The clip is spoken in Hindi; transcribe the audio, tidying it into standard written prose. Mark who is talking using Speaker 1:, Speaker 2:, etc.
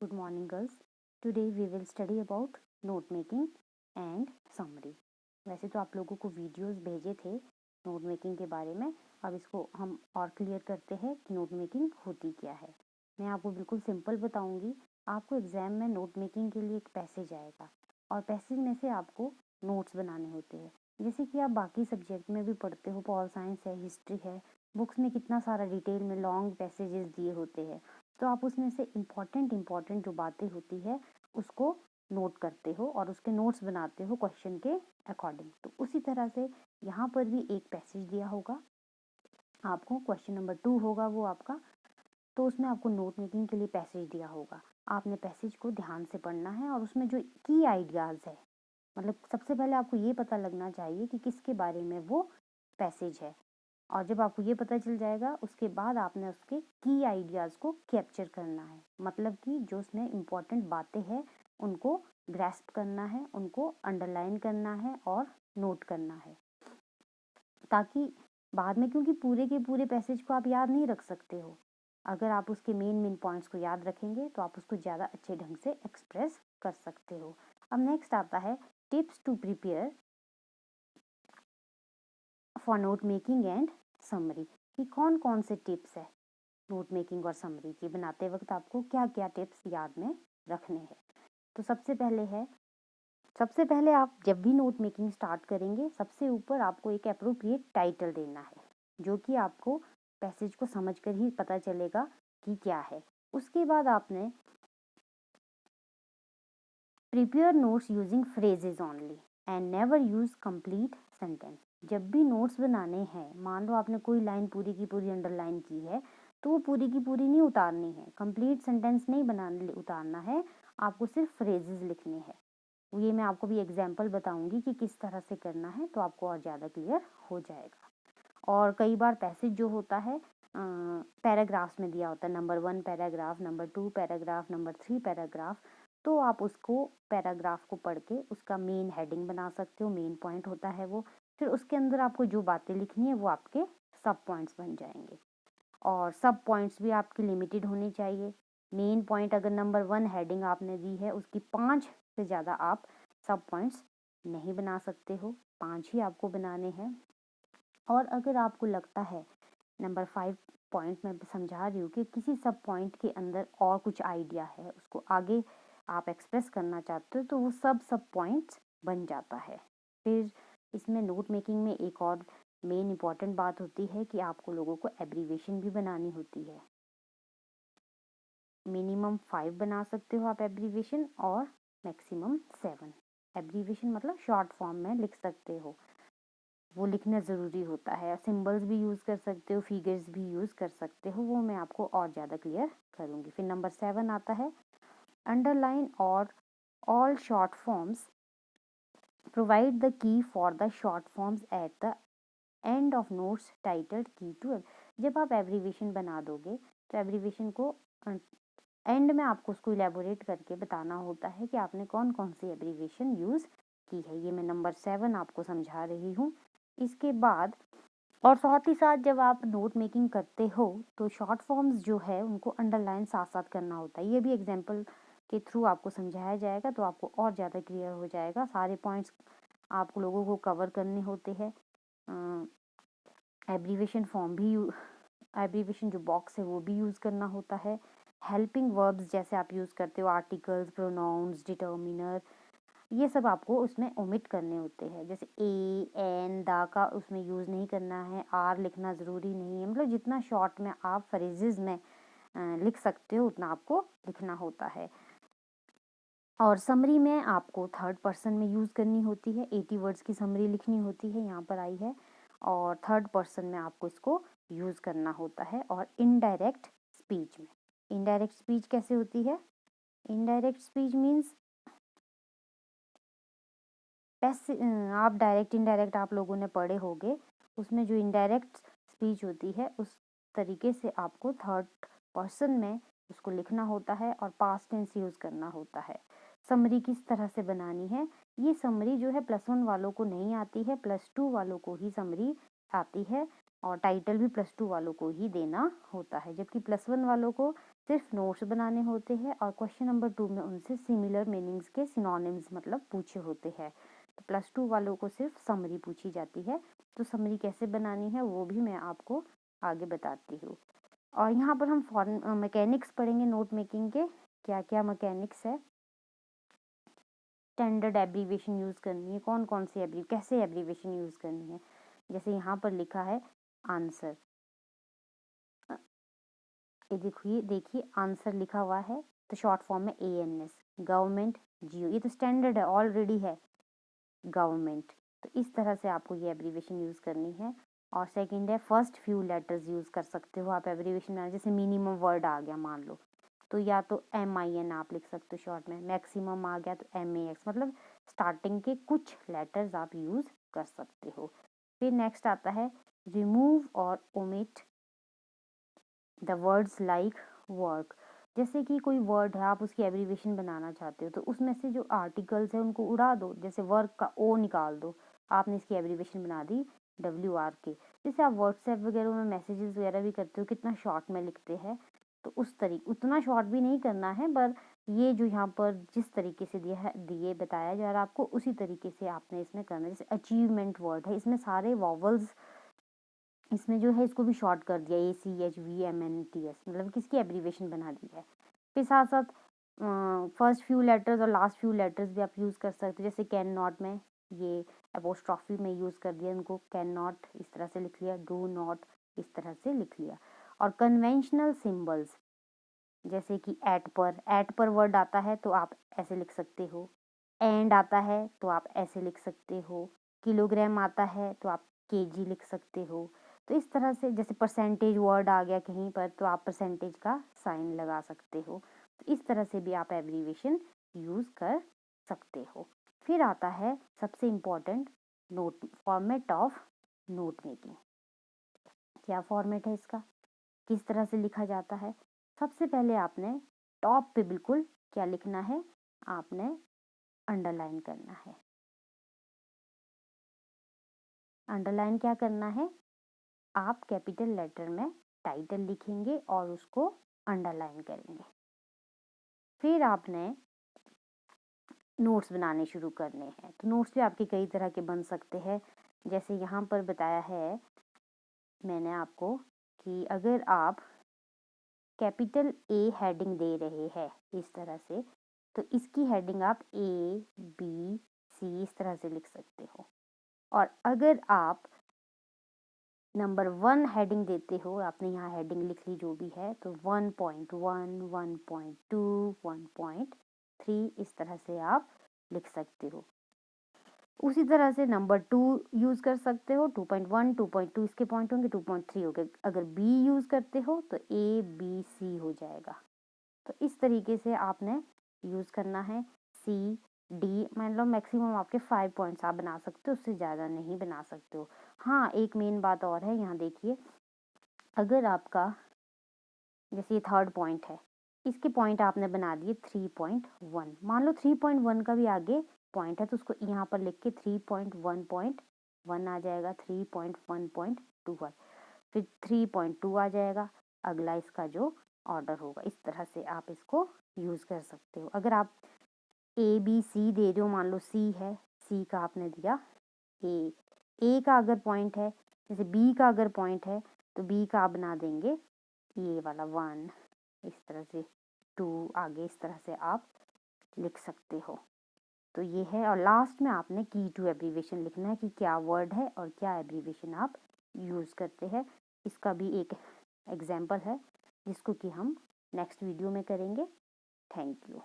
Speaker 1: Good morning, girls. Today we will study about note making and summary. वैसे तो आप लोगों को वीडियोस भेजे थे नोट मेकिंग के बारे में। अब इसको हम और क्लियर करते हैं कि नोट मेकिंग होती क्या है। मैं आपको बिल्कुल सिंपल बताऊंगी। आपको एग्जाम में नोट मेकिंग के लिए एक पैसेज आएगा और पैसेज में से आपको नोट्स बनाने होते हैं। जैसे कि आप बाकी सब्जेक्ट में भी पढ़ते हो, पॉल साइंस है, हिस्ट्री है, बुक्स में कितना सारा डिटेल में लॉन्ग पैसेजेस दिए होते हैं। तो आप उसमें से इम्पॉर्टेंट जो बातें होती है उसको नोट करते हो और उसके नोट्स बनाते हो क्वेश्चन के अकॉर्डिंग। तो उसी तरह से यहाँ पर भी एक पैसेज दिया होगा आपको, क्वेश्चन नंबर 2 होगा वो आपका। तो उसमें आपको नोट मेकिंग के लिए पैसेज दिया होगा। आपने पैसेज को ध्यान से पढ़ना है और उसमें जो की आइडियाज़ है, मतलब सबसे पहले आपको ये पता लगना चाहिए कि किसके बारे में वो पैसेज है। और जब आपको ये पता चल जाएगा उसके बाद आपने उसके की आइडियाज़ को कैप्चर करना है। मतलब कि जो उसमें इम्पॉर्टेंट बातें हैं उनको ग्रैस्प करना है, उनको अंडरलाइन करना है और नोट करना है, ताकि बाद में, क्योंकि पूरे के पूरे पैसेज को आप याद नहीं रख सकते हो। अगर आप उसके मेन पॉइंट्स को याद रखेंगे तो आप उसको ज़्यादा अच्छे ढंग से एक्सप्रेस कर सकते हो। अब नेक्स्ट आता है tips to prepare for note making and summary. कि कौन कौन से टिप्स है नोट मेकिंग और समरी की बनाते वक्त आपको क्या क्या टिप्स याद में रखने हैं। तो सबसे पहले आप जब भी नोट मेकिंग स्टार्ट करेंगे, सबसे ऊपर आपको एक अप्रोप्रिएट टाइटल देना है, जो कि आपको पैसेज को समझकर ही पता चलेगा कि क्या है। उसके बाद आपने prepare notes using phrases only and never use complete sentence. जब भी नोट्स बनाने हैं, मान लो आपने कोई लाइन पूरी की पूरी अंडरलाइन की है, तो वो पूरी की पूरी नहीं उतारनी है, कंप्लीट सेंटेंस नहीं बनाने उतारना है, आपको सिर्फ फ्रेजेस लिखने हैं। ये मैं आपको भी एग्जाम्पल बताऊंगी कि किस तरह से करना है, तो आपको और ज़्यादा क्लियर हो जाएगा। और कई बार पैसेज जो होता है पैराग्राफ्स में दिया होता है, number 1 paragraph, number 2 paragraph, number 3 paragraph. तो आप उसको पैराग्राफ को पढ़ के उसका मेन हेडिंग बना सकते हो, मेन पॉइंट होता है वो। फिर उसके अंदर आपको जो बातें लिखनी है वो आपके सब पॉइंट्स बन जाएंगे। और सब पॉइंट्स भी आपके लिमिटेड होने चाहिए। मेन पॉइंट अगर नंबर 1 हेडिंग आपने दी है, उसकी 5 से ज़्यादा आप सब पॉइंट्स नहीं बना सकते हो, 5 ही आपको बनाने हैं। और अगर आपको लगता है नंबर 5 पॉइंट में समझा रही हूँ कि किसी सब पॉइंट के अंदर और कुछ आइडिया है, उसको आगे आप एक्सप्रेस करना चाहते हो, तो वो सब पॉइंट्स बन जाता है। फिर इसमें नोट मेकिंग में एक और मेन इम्पॉर्टेंट बात होती है कि आपको लोगों को एब्रीवेशन भी बनानी होती है। मिनिमम 5 बना सकते हो आप एब्रीवेशन और मैक्सिमम 7। एब्रीवेशन मतलब शॉर्ट फॉर्म में लिख सकते हो, वो लिखना ज़रूरी होता है। सिंबल्स भी यूज़ कर सकते हो, फिगर्स भी यूज़ कर सकते हो, वो मैं आपको और ज़्यादा क्लियर करूँगी। फिर नंबर 7 आता है अंडरलाइन और all short forms, provide the key for the short forms at the end of notes titled की टू। जब आप एब्रीवेशन बना दोगे तो एब्रीवेशन को एंड में आपको उसको इलेबोरेट करके बताना होता है कि आपने कौन कौन सी एब्रीवेशन यूज़ की है। ये मैं नंबर 7 आपको समझा रही हूँ। इसके बाद और साथ ही साथ जब आप नोट मेकिंग करते हो तो शॉर्ट फॉर्म्स जो है उनको अंडरलाइन साथ साथ करना होता है। ये भी एग्जांपल के थ्रू आपको समझाया जाएगा, तो आपको और ज़्यादा क्लियर हो जाएगा। सारे पॉइंट्स आप लोगों को कवर करने होते हैं। एब्रीवेशन फॉर्म भी, एब्रीवेशन जो बॉक्स है वो भी यूज़ करना होता है। हेल्पिंग वर्ब्स जैसे आप यूज़ करते हो, आर्टिकल्स, प्रोनाउंस, डिटर्मिनर, ये सब आपको उसमें ओमिट करने होते हैं। जैसे ए, एन, दा का उसमें यूज़ नहीं करना है, आर लिखना ज़रूरी नहीं है। मतलब जितना शॉर्ट में आप फ्रेजेस में लिख सकते हो उतना आपको लिखना होता है। और समरी में आपको थर्ड पर्सन में यूज़ करनी होती है। 80 वर्ड्स की समरी लिखनी होती है, यहाँ पर आई है, और थर्ड पर्सन में आपको इसको यूज़ करना होता है। और इनडायरेक्ट स्पीच में, इनडायरेक्ट स्पीच कैसे होती है? इनडायरेक्ट स्पीच मीन्स आप डायरेक्ट इनडायरेक्ट आप लोगों ने पढ़े होंगे, उसमें जो इनडायरेक्ट स्पीच होती है उस तरीके से आपको थर्ड पर्सन में उसको लिखना होता है और पास्ट टेंस यूज़ करना होता है। समरी किस तरह से बनानी है? ये समरी जो है +1 वालों को नहीं आती है, +2 वालों को ही समरी आती है, और टाइटल भी +2 वालों को ही देना होता है। जबकि +1 वालों को सिर्फ नोट्स बनाने होते हैं और क्वेश्चन नंबर 2 में उनसे सिमिलर मीनिंग्स के सिनोनिम्स मतलब पूछे होते हैं। तो +2 वालों को सिर्फ समरी पूछी जाती है। तो समरी कैसे बनानी है वो भी मैं आपको आगे बताती हूँ। और यहाँ पर हम मैकेनिक्स पढ़ेंगे नोट मेकिंग के, क्या क्या मैकेनिक्स है, स्टैंडर्ड एब्रीविएशन यूज़ करनी है, कौन कौन सी कैसे एब्रीविएशन यूज़ करनी है। जैसे यहाँ पर लिखा है आंसर, ये देखिए आंसर लिखा हुआ है तो शॉर्ट फॉर्म में ANS, गवर्नमेंट जियो, ये तो स्टैंडर्ड है, ऑलरेडी है गवर्नमेंट। तो इस तरह से आपको ये एब्रीविएशन यूज़ करनी है। और सेकंड है फर्स्ट फ्यू लेटर्स यूज़ कर सकते हो आप एब्रीविएशन में। जैसे मिनिमम वर्ड आ गया मान लो, तो या तो MIN आप लिख सकते हो शॉर्ट में, मैक्सिमम आ गया तो MAX, मतलब स्टार्टिंग के कुछ लेटर्स आप यूज़ कर सकते हो। फिर नेक्स्ट आता है रिमूव और omit the words like work. जैसे कि कोई वर्ड है, आप उसकी एब्रीविएशन बनाना चाहते हो तो उसमें से जो आर्टिकल्स है उनको उड़ा दो। जैसे वर्क का O निकाल दो, आपने इसकी एब्रीविएशन बना दी WRK। जैसे आप व्हाट्सएप वगैरह में मैसेजेस वगैरह भी करते हो, कितना शॉर्ट में लिखते हैं, तो उस तरीके उतना शॉर्ट भी नहीं करना है, पर ये जो यहाँ पर जिस तरीके से दिए बताया जा रहा है आपको, उसी तरीके से आपने इसमें करना है। जैसे अचीवमेंट वर्ड है, इसमें सारे वॉवल्स इसमें जो है इसको भी शॉर्ट कर दिया, ACHVMNTS, मतलब किसकी एब्रीविएशन बना दी है। फिर साथ साथ फर्स्ट फ्यू लेटर्स और लास्ट फ्यू लेटर्स भी आप यूज़ कर सकते हो। जैसे कैन नॉट में ये अपोस्ट्रॉफी में यूज़ कर दिया, इनको कैन नॉट इस तरह से लिख लिया, डू नॉट इस तरह से लिख लिया। और कन्वेंशनल सिम्बल्स जैसे कि एट पर वर्ड आता है तो आप ऐसे लिख सकते हो, एंड आता है तो आप ऐसे लिख सकते हो, किलोग्राम आता है तो आप KG लिख सकते हो। तो इस तरह से, जैसे परसेंटेज वर्ड आ गया कहीं पर तो आप परसेंटेज का साइन लगा सकते हो। तो इस तरह से भी आप एब्रीविएशन यूज़ कर सकते हो। फिर आता है सबसे important note format of note making. क्या फॉर्मेट है इसका, किस तरह से लिखा जाता है। सबसे पहले आपने टॉप पे बिल्कुल क्या लिखना है, आपने अंडरलाइन करना है। अंडरलाइन क्या करना है, आप कैपिटल लेटर में टाइटल लिखेंगे और उसको अंडरलाइन करेंगे। फिर आपने नोट्स बनाने शुरू करने हैं। तो नोट्स भी आपके कई तरह के बन सकते हैं। जैसे यहाँ पर बताया है मैंने आपको कि अगर आप कैपिटल A हेडिंग दे रहे हैं इस तरह से, तो इसकी हेडिंग आप ABC इस तरह से लिख सकते हो। और अगर आप नंबर 1 हेडिंग देते हो, आपने यहाँ हेडिंग लिख ली जो भी है, तो 1.1, 1.2, 1.3 इस तरह से आप लिख सकते हो। उसी तरह से नंबर 2 यूज़ कर सकते हो, 2.1, 2.2 इसके पॉइंट होंगे, 2.3 हो गए। अगर B यूज़ करते हो तो ABC हो जाएगा। तो इस तरीके से आपने यूज़ करना है। C D मान लो मैक्सिमम आपके 5 पॉइंट्स आप बना सकते हो, उससे ज़्यादा नहीं बना सकते हो। हाँ, एक मेन बात और है, यहाँ देखिए, अगर आपका जैसे ये 3rd पॉइंट है, इसके पॉइंट आपने बना दिए 3.1, मान लो 3.1 का भी आगे पॉइंट है तो उसको यहाँ पर लिख के 3.1.1 आ जाएगा, 3.1.2 फिर 3.2 आ जाएगा, अगला इसका जो ऑर्डर होगा। इस तरह से आप इसको यूज़ कर सकते हो। अगर आप ABC दे रहे हो, मान लो C है, C का आपने दिया A का अगर पॉइंट है, जैसे B का अगर पॉइंट है तो B का आप बना देंगे ये वाला 1, इस तरह से 2, आगे इस तरह से आप लिख सकते हो। तो ये है। और लास्ट में आपने की टू एब्रीविएशन लिखना है कि क्या वर्ड है और क्या एब्रीविएशन आप यूज़ करते हैं। इसका भी एक एग्जाम्पल है जिसको कि हम नेक्स्ट वीडियो में करेंगे। Thank you.